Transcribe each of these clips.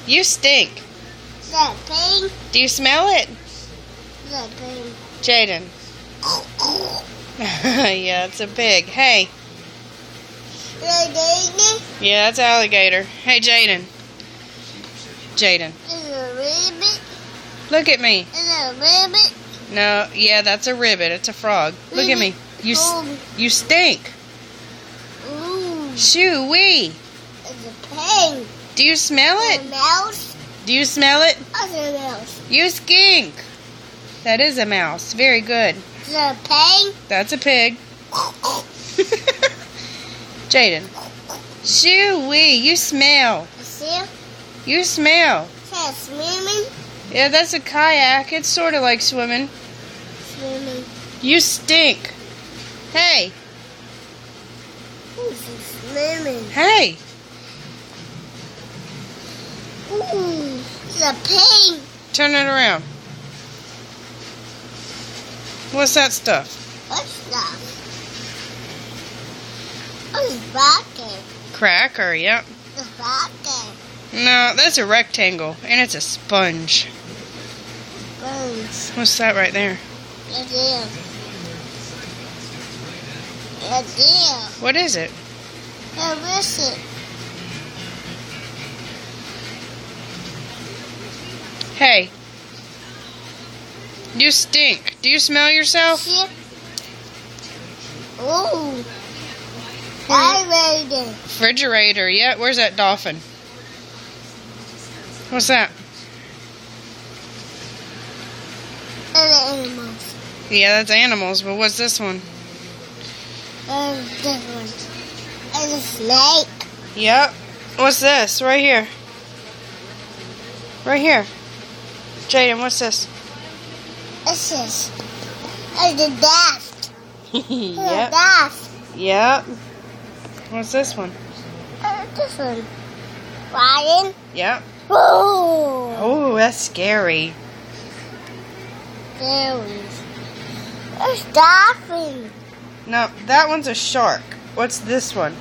You stink. The pig. Do you smell it? The pig. Jaden. Yeah, it's a pig. Hey. The baby. Yeah, that's alligator. Hey, Jaden. Jaden. Is a rabbit. Look at me. Is a rabbit. No, yeah, that's a ribbit. It's a frog. Look at me. You stink. Ooh. Shoo-wee. It's a pig. Do you smell A it? mouse. Do you smell it? It's a mouse. You stink. That is a mouse. Very good. It's a pig. That's a pig. Jaden. Shoo-wee. You smell. See? You smell. It's swimming. Yeah, that's a kayak. It's sort of like swimming. Swimming. You stink. Hey. Ooh, it's swimming. Hey. Ooh, it's a pig. Turn it around. What's that stuff? What's that? Oh, it's rocket. Cracker, yep. It's rocket. No, that's a rectangle, and it's a sponge. Bones. What's that right there? It's there. It's there. What is it? Where is it? Hey. You stink. Do you smell yourself? See? Ooh. Elevator. Refrigerator, yeah. Where's that dolphin? What's that? And animals. Yeah, that's animals, but what's this one? And this one. And a snake. Yep. What's this? Right here. Right here. Jaden, what's this? It's this. And the death. Yep. Death. Yep. What's this one? And this one. Lion. Yep. Ooh. Oh, that's scary. There is. There's dolphin. No, that one's a shark. What's this one?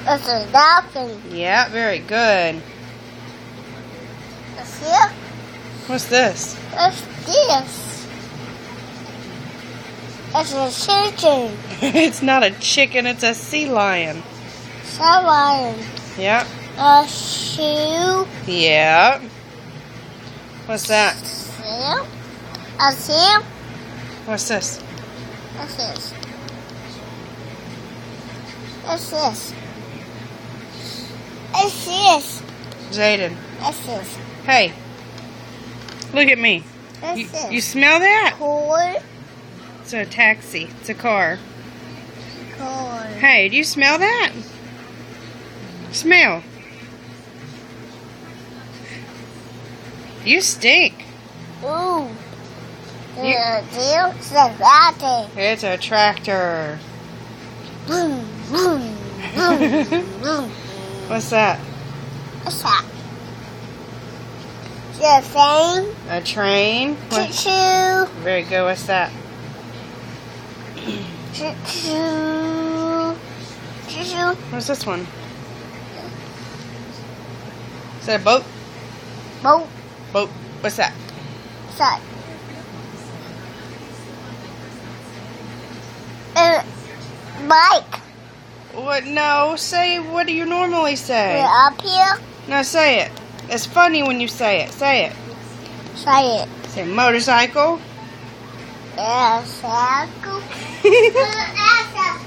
It's a dolphin. Yeah, very good. See? What's this? What's this? It's a chicken. It's not a chicken, it's a sea lion. It's a lion. Yep. A shoe. Yep. What's that? Seal. A seal. What's this? What's this? What's this? What's this? Jaden. What's this? Hey. Look at me. What's You this? smell that? Cord. It's a taxi. It's a car. Cord. Hey, do you smell that? Smell. You stink. Ooh. You- The deal. It's a rocket. It's a tractor. Boom, boom, boom, boom. What's that? What's that? The thing. A train. What? Choo-choo. Very good. What's that? Choo-choo. Choo-choo. What's this one? Is that a boat? Boat. Boat. What's that? Side. Bike. What? No. Say, what do you normally say? We're up here. No, say it. It's funny when you say it. Say it. Say it. Say motorcycle. Yeah, circle.